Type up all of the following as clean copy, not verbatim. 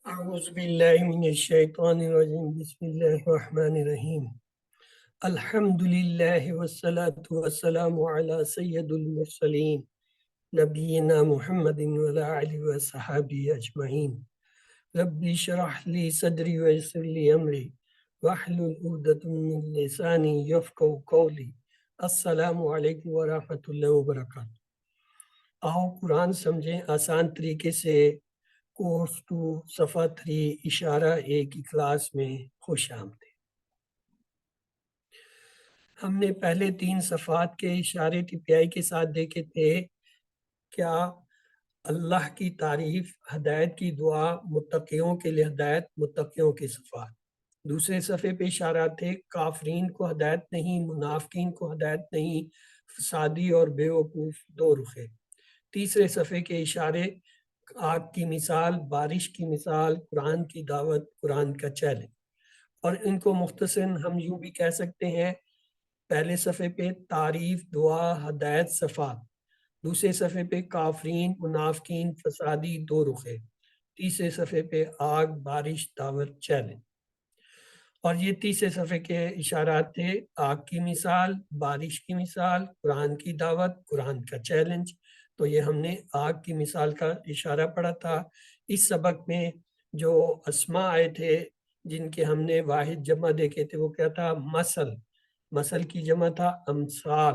اعوذ باللہ من الشیطان الرجیم بسم اللہ الرحمن الرحیم الحمدللہ والصلاة والسلام علی سید المرسلین نبینا محمد وعلی آلہ وصحبہ اجمعین رب اشرح لی صدری ویسر لی امری واحلل عقدۃ من لسانی یفقہوا قولی السلام علیکم ورحمۃ اللہ وبرکاتہ۔ آؤ قرآن سمجھیں آسان طریقے سے۔ کورس 2 صفحہ 3 اشارہ 1 کی کلاس میں خوش آمدید۔ ہم نے پہلے 3 صفحات کے اشارے ٹپیائی کے ساتھ دیکھے تھے۔ کیا اللہ کی تعریف، ہدایت کی دعا، متقیوں کے لیے ہدایت، متقیوں کے صفات۔ دوسرے صفحے پہ اشارات تھے، کافرین کو ہدایت نہیں، منافقین کو ہدایت نہیں، فسادی اور بیوقوف دو رخے۔ تیسرے صفحے کے اشارے، آگ کی مثال، بارش کی مثال، قرآن کی دعوت، قرآن کا چیلنج۔ اور ان کو مختصراً ہم یوں بھی کہہ سکتے ہیں، پہلے صفحے پہ تعریف، دعا، ہدایت، صفات۔ دوسرے صفحے پہ کافرین، منافقین، فسادی، دو رخے۔ تیسرے صفحے پہ آگ، بارش، دعوت، چیلنج۔ اور یہ تیسرے صفحے کے اشارات تھے، آگ کی مثال، بارش کی مثال، قرآن کی دعوت، قرآن کا چیلنج۔ تو یہ ہم نے آگ کی مثال کا اشارہ پڑھا تھا۔ اس سبق میں جو اسماء آئے تھے جن کے ہم نے واحد جمع دیکھے تھے، وہ کیا تھا؟ مثل، مثل کی جمع تھا امثال،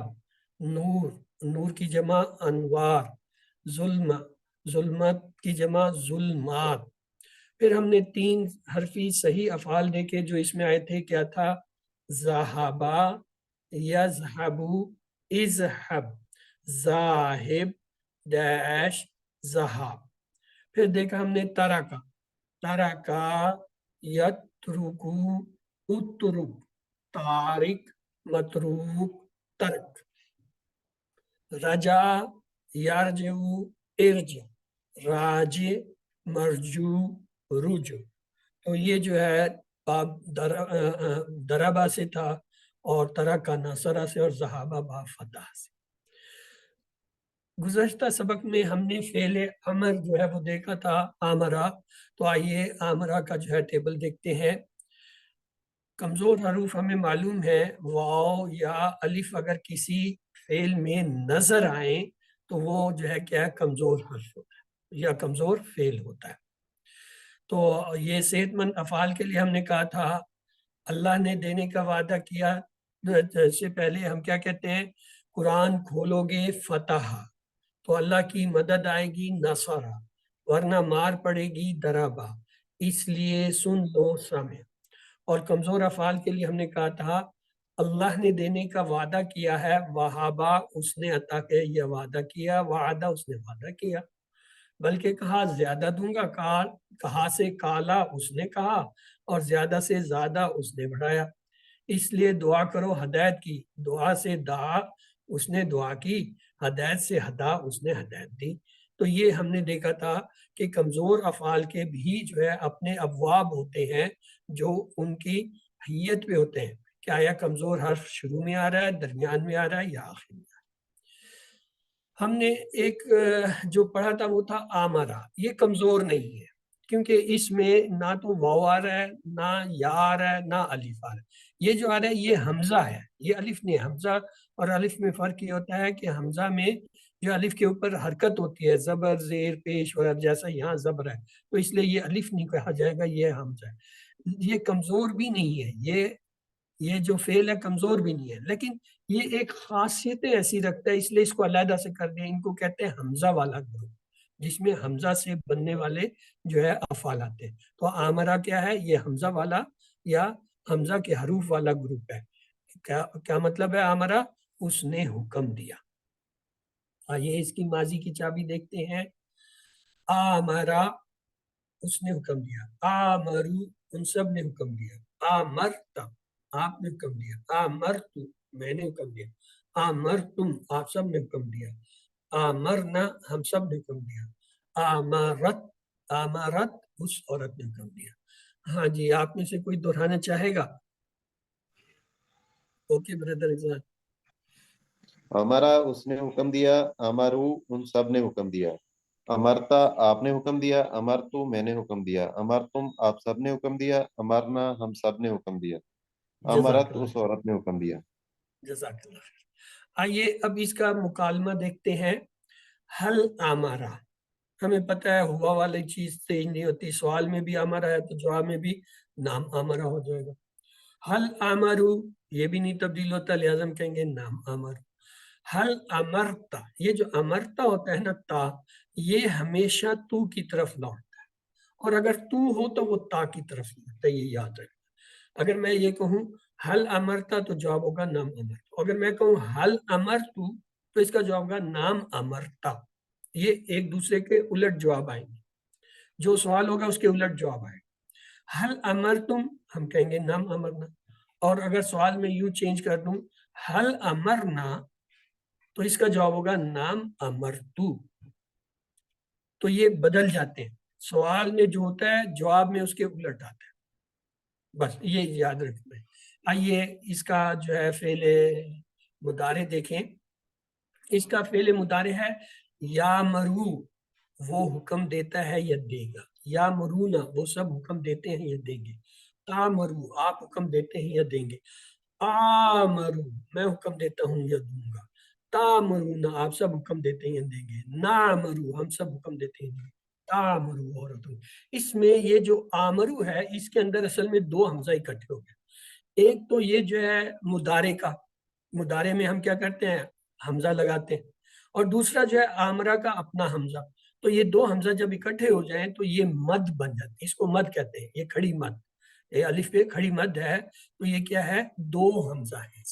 نور، نور کی جمع انوار، ظلم، ظلمت کی جمع ظلمات۔ پھر ہم نے 3 حرفی صحیح افعال دیکھے جو اس میں آئے تھے، کیا تھا؟ ذہبا، یذہبو، اذہب، ذاہب، ڈیش، ذہاب۔ پھر دیکھا ہم نے ترکا، ترکا، یترکو، اترک، تارک، متروک، ترک۔ رجا، یرجعو، ارجع، راجع، مرجو، رجو۔ تو یہ جو ہے باب دربا سے تھا، اور ترکا نصرہ سے، اور ذہابہ باب فتح سے۔ گزشتہ سبق میں ہم نے فعل امر جو ہے وہ دیکھا تھا، آمرہ۔ تو آئیے آمرہ کا جو ہے ٹیبل دیکھتے ہیں۔ کمزور حروف ہمیں معلوم ہے، واو یا الف اگر کسی فعل میں نظر آئیں تو وہ جو ہے کیا ہے؟ کمزور حرف ہوتا ہے یا کمزور فعل ہوتا ہے۔ تو یہ صحت مند افعال کے لیے ہم نے کہا تھا اللہ نے دینے کا وعدہ کیا، سے پہلے ہم کیا کہتے ہیں؟ قرآن کھولو گے فتح، تو اللہ کی مدد آئے گی نصرہ، ورنہ مار پڑے گی دربا، اس لیے سن لو سمع۔ اور کمزور افعال کے لیے ہم نے کہا تھا اللہ نے دینے کا وعدہ کیا ہے، وہابا، اس نے عطا کیا، یہ وعدہ کیا، وعدہ، اس نے وعدہ کیا۔ بلکہ کہا زیادہ دوں گا، کہا سے کالا، اس نے کہا، اور زیادہ سے زیادہ اس نے بڑھایا۔ اس لیے دعا کرو ہدایت کی، دعا سے دعا، اس نے دعا کی، ہدایت سے ہدا، اس نے ہدایت دی۔ تو یہ ہم نے دیکھا تھا کہ کمزور افعال کے بھی جو ہے اپنے ابواب ہوتے ہیں جو ان کی حیت پہ ہوتے ہیں، کہ آیا کمزور حرف شروع میں آ رہا ہے، درمیان میں آ رہا ہے، یا آخر میں آ رہا ہے۔ ہم نے ایک جو پڑھا تھا وہ تھا آمرہ، یہ کمزور نہیں ہے، کیونکہ اس میں نہ تو واو آ رہا ہے، نہ یا آ رہا ہے، نہ الف آ رہا ہے۔ یہ جو آ رہا ہے یہ حمزہ ہے، یہ الف نہیں۔ حمزہ اور الف میں فرق یہ ہوتا ہے کہ حمزہ میں جو الف کے اوپر حرکت ہوتی ہے، زبر، زیر، پیش وغیرہ، جیسا یہاں زبر ہے، تو اس لیے یہ الف نہیں کہا جائے گا، یہ حمزہ ہے۔ یہ کمزور بھی نہیں ہے، یہ جو فعل ہے کمزور بھی نہیں ہے، لیکن یہ ایک خاصیتیں ایسی رکھتا ہے، اس لیے اس کو علیحدہ سے کر دیں۔ ان کو کہتے ہیں حمزہ والا گروپ، جس میں حمزہ سے بننے والے جو ہے افعال آتے ہیں۔ تو آمرہ کیا ہے؟ یہ حمزہ والا یا حمزہ کے حروف والا گروپ ہے۔ کیا مطلب ہے آمرہ؟ اس نے حکم دیا۔ آئیے اس کی ماضی کی چابی دیکھتے ہیں۔ آمرہ، اس نے حکم دیا، آمرو، ان سب نے حکم دیا، آمرتا، آپ نے حکم دیا، آمرتو، میں نے حکم دیا، آمرتم، آپ سب نے حکم دیا، آمرنا، ہم سب نے حکم دیا، آمرت، آمرت، اس عورت نے حکم دیا۔ ہاں جی، آپ میں سے کوئی دہرانا چاہے گا؟ اوکے بردر اذان۔ ہمارا، اس نے حکم دیا، ہمارو، ان سب نے حکم دیا۔ امرتا آپ نے حکم دیا، امرتو میں نے حکم دیا، امرتم آپ سب نے حکم دیا، امرنا ہم سب نے حکم دیا، جزاک امرت اللہ اس عورت نے حکم دیا۔ جزاک اللہ خیر۔ آئیے اب اس کا مکالمہ دیکھتے ہیں۔ حل آمارا، ہمیں پتہ ہے ہوا والی چیز چینج نہیں ہوتی، سوال میں بھی آمارا ہے تو جواب میں بھی نام آمارا ہو جائے گا۔ حل آمارو یہ بھی نہیں تبدیل ہوتا، لہذا ہم کہیں گے نام آمارو۔ حل امرتا، یہ جو امرتا ہوتا ہے نا تا، یہ ہمیشہ تو کی طرف لوٹتا ہے، اور اگر تو ہو تو وہ تا کی طرف لوٹتا ہے، یہ یاد رکھنا۔ اگر میں یہ کہوں حل امرتا تو جواب ہوگا نام امرتا، اگر میں کہوں حل امرتو تو اس کا جواب ہوگا نام امرتا۔ یہ ایک دوسرے کے الٹ جواب آئیں گے، جو سوال ہوگا اس کے الٹ جواب آئے گا۔ حل امرتم ہم کہیں گے نام امرنا، اور اگر سوال میں یوں چینج کر دوں حل امرنا تو اس کا جواب ہوگا نام امرتو۔ تو یہ بدل جاتے ہیں، سوال میں جو ہوتا ہے جواب میں اس کے الٹ آتا ہے، بس یہ یاد رکھنا ہے۔ آئیے اس کا جو ہے فعل مضارع دیکھیں۔ اس کا فعل مضارع ہے یا مرو، وہ حکم دیتا ہے یا دے گا، یا مرونا وہ سب حکم دیتے ہیں یا دیں گے، تا مرو آپ حکم دیتے ہیں یا دیں گے، آمرو میں حکم دیتا ہوں یا دوں گا، تا مرونا آپ سب حکم دیتے ہیں یا دیں گے، نا مرو ہم سب حکم دیتے ہیں یا دیں گے، تا مرو عورتوں۔ اس میں یہ جو آمرو ہے اس کے اندر اصل میں دو حمزہ اکٹھے ہو گئے، ایک تو یہ جو ہے مضارع کا، مضارع میں ہم کیا کرتے ہیں حمزہ لگاتے ہیں، اور دوسرا جو ہے آمرہ کا اپنا حمزہ، تو یہ دو حمزہ جب اکٹھے ہو جائیں تو یہ مد بن جاتے ہیں، اس کو مد کہتے ہیں، یہ کھڑی مد، یہ الف پہ کھڑی مد ہے، تو یہ کیا ہے دو حمزہ ہے،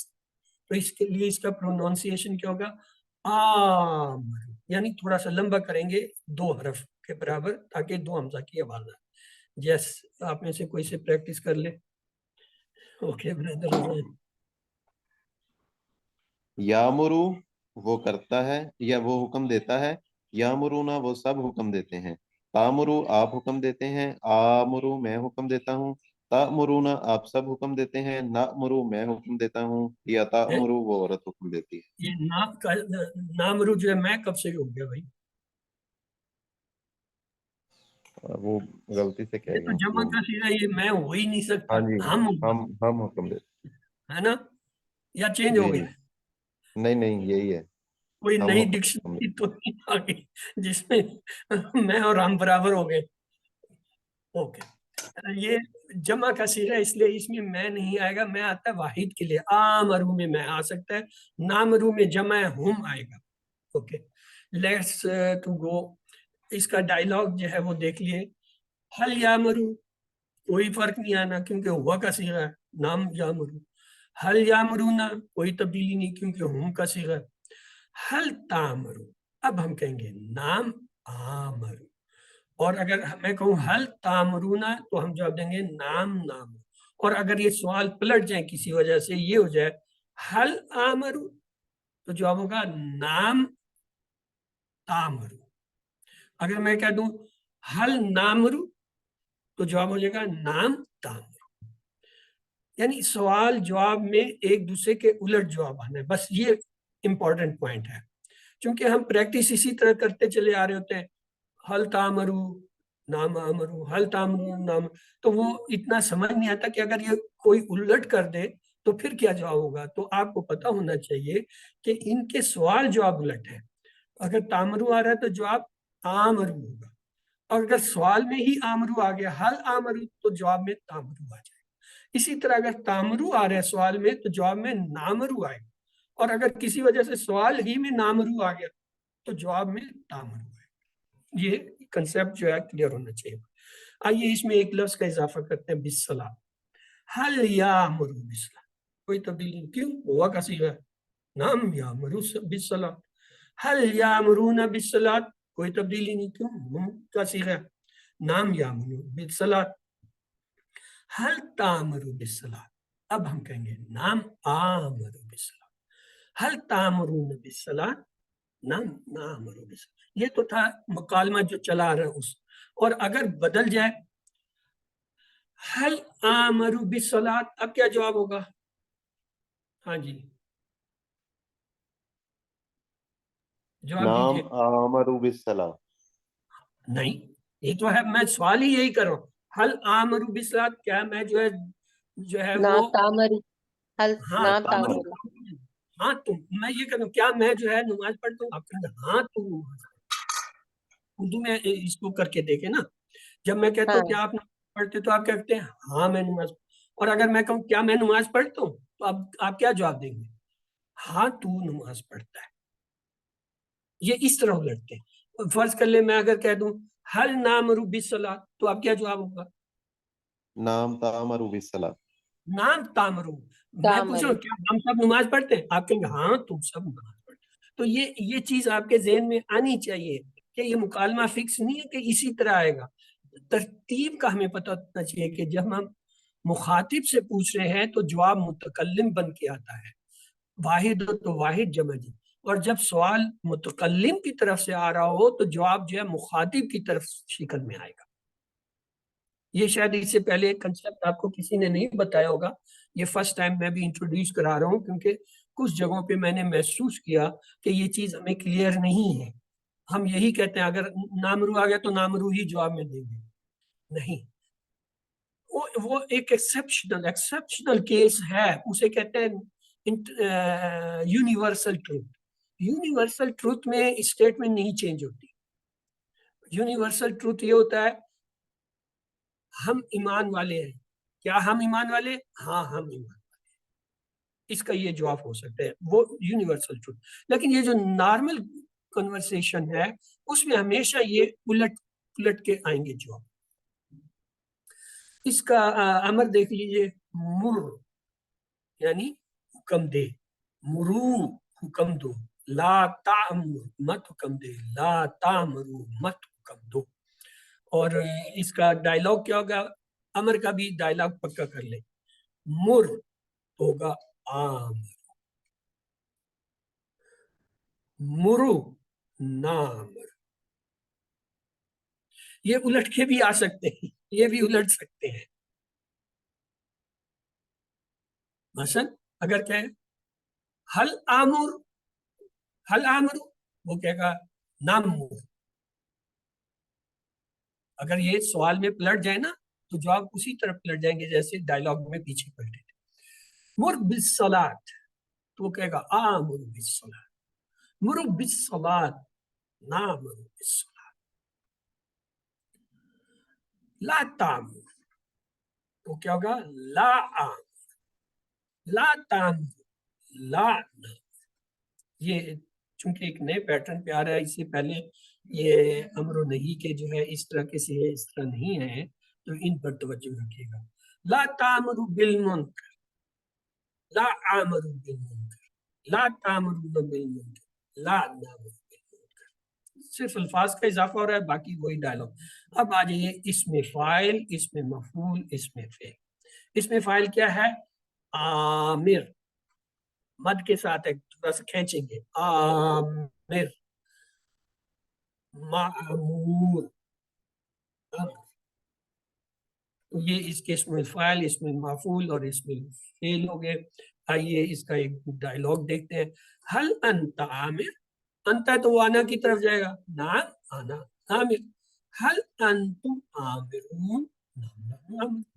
تو اس کے لیے اس کا پروننسیشن کیا ہوگا آمر، یعنی تھوڑا سا لمبا کریں گے دو حرف کے برابر تاکہ دو حمزہ کی آواز آئے۔ جیس آپ میں سے کوئی سے پریکٹس کر لے۔ اوکے بردر رضوان۔ یامرو وہ کرتا ہے یا وہ حکم دیتا ہے، یامرونا وہ سب حکم دیتے ہیں، تامرو آپ حکم دیتے ہیں، آمرو میں حکم دیتا ہوں، تامرونا آپ سب حکم دیتے ہیں، نامرو میں حکم دیتا ہوں، یا تامرو وہ عورت حکم دیتی ہے۔ یہ نام کا نامرو جو ہے میں کب سے ہو گیا بھائی؟ وہ غلطی سے کہہ یہ تو گیا جمع وہ۔ کا سیدھا یہ میں ہو ہی نہیں سکتا، ہاں جی، ہم ہوگا ہم حکم دیتے ہے نا، یا چینج جی ہو جی، گیا ہے؟ نہیں نہیں یہی ہے، کوئی ہم نئی حکم ڈکشنری تو نہیں آ گئی جس میں میں اور ہم برابر ہو گئے؟ اوکے، یہ جمع کا سیرہ اس لیے اس میں نہیں آئے گا، میں آتا ہے واحد کے لیے، آمرو میں آ سکتا ہے، نامرو میں جمع ہم آئے گا۔ اوکے لیٹس ٹو گو، اس کا ڈائلاگ جو ہے وہ دیکھ لیے۔ حل یامرو کوئی فرق نہیں آنا کیونکہ ہوا کا صیغہ ہے، نام یامرو۔ حل یامرونا کوئی تبدیلی نہیں کیونکہ ہم کا صیغہ ہے۔ حل تامرو اب ہم کہیں گے نام آمرو، اور اگر میں کہوں حل تامرونا تو ہم جواب دیں گے نام نام، اور اگر یہ سوال پلٹ جائیں کسی وجہ سے یہ ہو جائے حل آمرو تو جواب ہوگا نام تامرو، اگر میں کہہ دوں حل نامرو تو جواب ہو جائے گا نام تامرو، یعنی سوال جواب میں ایک دوسرے کے الٹ جواب آنا ہے، بس یہ امپورٹنٹ پوائنٹ ہے، چونکہ ہم پریکٹس اسی طرح کرتے چلے آ رہے ہوتے ہیں، حل تامرو نام آمرو، حل تامرو نام، تو وہ اتنا سمجھ نہیں آتا کہ اگر یہ کوئی الٹ کر دے تو پھر کیا جواب ہوگا، تو آپ کو پتا ہونا چاہیے کہ ان کے سوال جواب الٹ ہے، اگر تامرو آ رہا ہے تو جواب آمرو ہوگا، اور اگر سوال میں ہی آمرو آ گیا حل آمرو تو جواب میں تامرو آ جائے گا، اسی طرح اگر تامرو آ رہا ہے سوال میں تو جواب میں نامرو آئے گا، اور اگر کسی وجہ سے سوال ہی میں نامرو آ گیا تو جواب میں تامرو آئے گا، یہ کنسیپٹ جو ہے کلیئر ہونا چاہیے۔ آئیے اس میں ایک لفظ کا اضافہ کرتے ہیں بالصلاۃ، حل یامرو بالصلاۃ کوئی تبدیلی نہیں، کیوں ہوا کا صیغہ ہے، نام یامرو بالصلاۃ، حل یامرون بالصلاۃ کوئی تبدیلی نہیں، کیوں ہم کا صیغہ ہے، نام یامرو بالصلاۃ، حل تامرو بالصلاۃ اب ہم کہیں گے نام آمرو بالصلاۃ، حل تامرون بالصلاۃ نام نامرو بالصلاۃ، یہ تو تھا مکالمہ جو چلا رہا ہے اس، اور اگر بدل جائے حل آمرو بالصلاۃ اب کیا جواب ہوگا؟ ہاں جی جواب نام دیجیے۔ آمرو بالصلاۃ، نہیں، یہ تو ہے، میں سوال ہی یہی کر رہا ہوں، حل آمرو بسلات، کیا میں جو ہے نا وہ، تامرو، حل ہاں نا تامرو، تامرو، ہاں تم، میں یہ کہوں کیا میں جو ہے نماز پڑھتا ہوں، آپ کہیں گے ہاں تم نماز پڑھتے ہو۔ اردو میں اس کو کر کے دیکھیں نا، جب میں کہتا ہاں ہوں کیا آپ نماز پڑھتے ہو تو آپ کہتے ہیں ہاں میں نماز، اور اگر میں کہوں کیا میں نماز پڑھتا ہوں تو آپ کیا جواب دیں گے؟ ہاں تو نماز پڑھتا ہے۔ یہ اس طرح لڑتے ہیں۔ فرض کر لیں میں اگر کہہ دوں حل نامرو بالصلاۃ تو آپ کیا جواب ہوگا؟ نام تامرو بالصلاۃ، نام تامرو، میں پوچھ رہا تامرو، ہوں کیا ہم سب نماز پڑھتے ہیں؟ آپ کہیں گے ہاں تم سب نماز پڑھتے ہیں۔ تو یہ چیز آپ کے ذہن میں آنی چاہیے کہ یہ مکالمہ فکس نہیں ہے کہ اسی طرح آئے گا، ترتیب کا ہمیں پتہ ہونا چاہیے کہ جب ہم مخاطب سے پوچھ رہے ہیں تو جواب متکلم بن کے آتا ہے، واحد ہو تو واحد جمع جی، اور جب سوال متکلم کی طرف سے آ رہا ہو تو جواب جو ہے مخاطب کی طرف شکل میں آئے گا۔ یہ شاید اس سے پہلے ایک کنسپٹ آپ کو کسی نے نہیں بتایا ہوگا، یہ فرسٹ ٹائم میں بھی انٹروڈیوس کرا رہا ہوں، کیونکہ کچھ جگہوں پہ میں نے محسوس کیا کہ یہ چیز ہمیں کلیئر نہیں ہے۔ ہم یہی کہتے ہیں اگر نامرو آ گیا تو نامرو ہی جواب میں دیں گے، نہیں، وہ ایک ایکسپشنل کیس ہے، اسے کہتے ہیں یونیورسل ٹروتھ۔ یونیورسل ٹروتھ میں اسٹیٹمنٹ نہیں چینج ہوتی، یونیورسل ٹروتھ یہ ہوتا ہے ہم ایمان والے ہیں، کیا ہم ایمان والے؟ ہاں ہم ایمان والے ہیں، اس کا یہ جواب ہو سکتا ہے، وہ یونیورسل ٹروتھ۔ لیکن یہ جو نارمل کنورسیشن ہے اس میں ہمیشہ یہ الٹ کے آئیں گے جواب۔ اس کا امر دیکھ لیجئے، مر یعنی حکم دے، مرو حکم دو، لا تعمر مت حکم دے، لا تعمرو مت حکم دو۔ اور اس کا ڈائلاگ کیا ہوگا؟ امر کا بھی ڈائلاگ پکا کر لیں، مر ہوگا آمر، مرو نامر۔ یہ الٹ کے بھی آ سکتے ہیں، یہ بھی الٹ سکتے ہیں۔ مثلا اگر کہیں حل آمر، حل آمر، وہ کہے گا نامر۔ اگر یہ سوال میں پلٹ جائے نا تو جواب اسی طرح پلٹ جائیں گے جیسے ڈائلاگ میں پیچھے پلٹے تھے۔ مر بالصلاۃ تو وہ کہے گا آمر بالصلاۃ، مر بالصلاۃ نامر بالصلاۃ، لا تعمر تو کیا ہوگا؟ لا آمر، لا تعمر لا نامر۔ یہ چونکہ ایک نئے پیٹرن پہ آ رہا ہے، اس سے پہلے یہ امر و نہی کے جو ہے اس طرح کے سے اس طرح نہیں ہے، تو ان پر توجہ رکھیے گا۔ لا تامروا بالمنکر، لا آمروا بالمنکر، لا تامرون بالمنکر، لا نامر بالمنکر۔ صرف الفاظ کا اضافہ ہو رہا ہے، باقی وہی ڈائلاگ۔ اب آ جائیے اس میں فاعل، اس میں مفعول، اس میں فعل۔ اس میں فاعل کیا ہے؟ آمر، مد کے ساتھ ہے، تھوڑا سا کھینچیں گے، آمر، معمور، یہ اس کے اسم الفاعل، اسم المفعول اور اسم الفعل ہو گئے۔ آئیے اس کا ایک ڈائلاگ دیکھتے ہیں۔ حل انت عامر، انت ہے تو وہ آنا کی طرف جائے گا، نعم آنا عامر، حل انتم عامرون، نعم عامر۔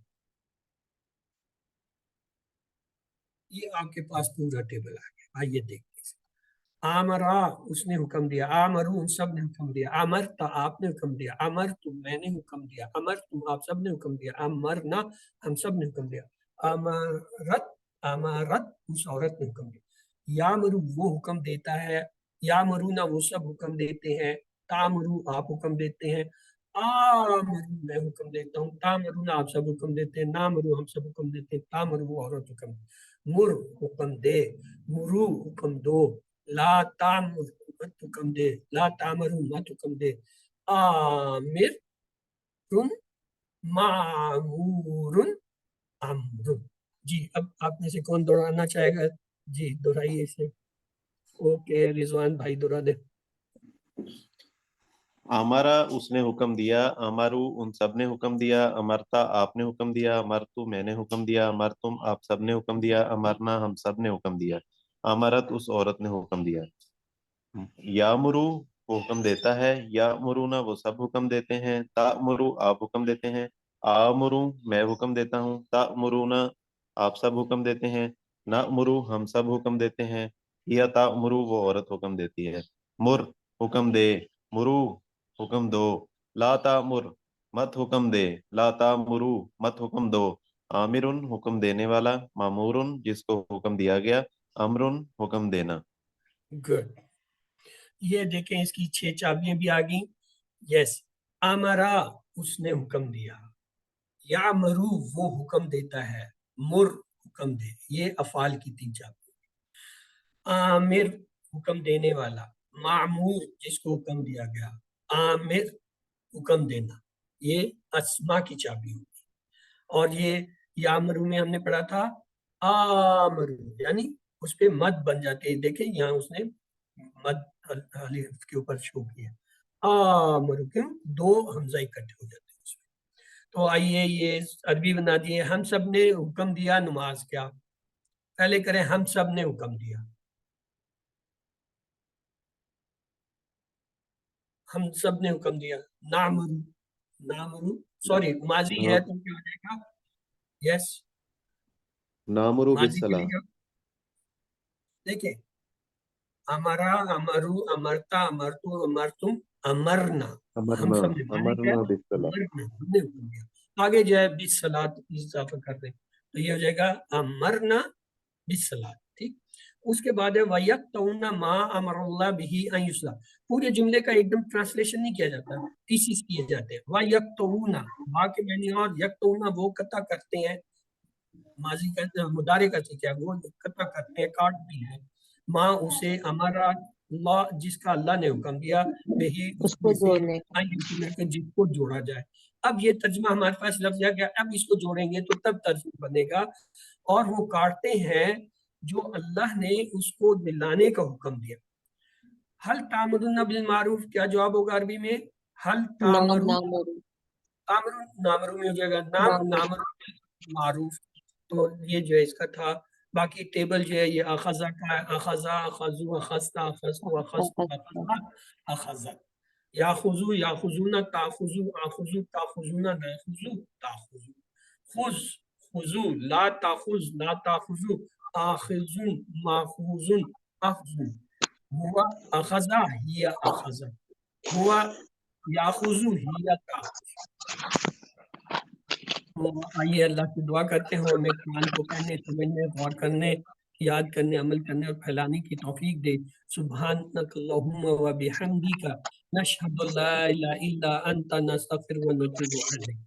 یہ آپ کے پاس پورا ٹیبل آ گیا، آئیے دیکھتے ہیں۔ آمرا اس نے حکم دیا، آمرو ان سب نے حکم دیا، امرتا آپ نے حکم دیا، امر تم میں نے حکم دیا، امر تم آپ سب نے حکم دیا، امرنا ہم سب نے حکم دیا، امرت امارت اس عورت نے حکم دیا۔ یامرو وہ حکم دیتا ہے، یامرونا وہ سب حکم دیتے ہیں، تامرو آپ حکم دیتے ہیں، آمرو میں حکم دیتا ہوں، تامرونا آپ سب حکم دیتے ہیں، نامرو ہم سب حکم دیتے ہیں، تامرو وہ عورت حکم دیتے ہیں۔ مر حکم دے، مرو حکم دو، لا تعمر مت حکم دے، لا تعمرو مت حکم دے، آمر تم معمور امر۔ جی اب آپ میں سے کون دہرانا چاہے گا؟ جی دہرائیے اسے۔ اوکے رضوان بھائی دہرا دے۔ امرا اس نے حکم دیا، امرو ان سب نے حکم دیا، امرتا آپ نے حکم دیا، امرتو میں نے حکم دیا، امرتم آپ سب نے حکم دیا، امرنا ہم سب نے حکم دیا، امرت اس عورت نے حکم دیا۔ یامرو وہ حکم دیتا ہے، یامرونا وہ سب حکم دیتے ہیں، تامرو آپ حکم دیتے ہیں، آمرو میں حکم دیتا ہوں، تامرونا آپ سب حکم دیتے ہیں، نامرو ہم سب حکم دیتے ہیں، یا تامرو وہ عورت حکم دیتی ہے، مر حکم دے، مرو حکم دو، لا تامر مت حکم دے، لا تامرو مت حکم دو، آمرن حکم دینے والا، مامورن جس کو حکم دیا گیا، امرن حکم دینا۔ گڈ، یہ دیکھیں اس کی 6 چابیاں بھی آ گئیں. یس، امرا اس نے حکم دیا، یا مرو وہ حکم دیتا ہے، مر حکم دے، یہ افعال کی 3 چابیاں. عامر حکم دینے والا، معمور جس کو حکم دیا گیا، عامر حکم دینا، یہ اسما کی چابی ہوگی. اور یہ یامرو میں ہم نے پڑھا تھا آمرو، یعنی اس پہ مد بن جاتے ہیں. دیکھیں یہاں اس نے مد الف کے اوپر شو کیا، آمرو، کیوں؟ 2 حمزہ اکٹھے ہو جاتے ہیں اس میں. تو آئیے یہ عربی بنا دیے. ہم سب نے حکم دیا نماز کیا، پہلے کریں ہم سب نے حکم دیا. ہم سب نے حکم دیا، نامرو، نامرو سوری ماضی ہے تو کیا ہو جائے گا؟ یس، نامرو ماضی کے بالصلاح، لیے دیکھیں، امرا، امرو، امرتا، امرتو، امرتم، امرنا، ہم امرنا سب نے ماضی کیا؟ امرنا بالصلاح، امرنا، ہم نے حکم دیا. آگے جو ہے بالصلاۃ اضافہ کر دیں تو یہ ہو جائے گا امرنا بالصلاۃ. ٹھیک، اس کے بعد ہے وَيَقْطَعُونَ مَا أَمَرَ اللَّهُ بِهِ أَن يُصْلَحَ. پورے جملے کا ایک دم ٹرانسلیشن نہیں کیا جاتا، پیسز کیے جاتے ہیں. وَيَقْطَعُونَ، با کے معنی اور یقطعون وہ قطع کرتے ہیں، ماضی کا مضارع کا کیا ہے، وہ قطع کرتے ہیں، کاٹتے ہیں. ماں اسے امرا اللہ جس کا اللہ نے حکم دیا، بہی اس اس کو میں سے جوڑنے کا. جس کو جوڑا جائے. اب یہ ترجمہ ہمارے پاس لفظ آ گیا، اب اس کو جوڑیں گے تو تب ترجمہ بنے گا. اور وہ کاٹتے ہیں جو اللہ نے اس کو ملانے کا حکم دیا. حل تامرون بالمعروف، کیا جواب ہوگا عربی میں؟ حل نام تامرون، نامرو، تامرون نامرو میں ہو جائے گا، نام نامرو معروف. تو یہ جو ہے اس کا تھا. باقی ٹیبل جو ہے یہ اخذا کا ہے، اخذا، اخذو، اخذتا، اخذتو، اخذتو، اخذا، اخذت. یاخذو، یاخذون، تاخذو، آخذو، تاخذون، ناخذو، تاخذو. خذ، خذو، لا تاخذ، لا تاخذو، آخذون، ماخوذون، اخذون. ہوا اخذا، ہی اخذا. ہوا یاخذو، ہی تاخذ. تو آئیے اللہ سے دعا کرتے ہیں ہمیں قرآن کو پڑھنے، سمجھنے، غور کرنے، یاد کرنے، عمل کرنے اور پھیلانے کی توفیق دے. سبحانک اللہم و بحمدک نشہد لا الہ الا انت نستغفرک و نتوب الیک.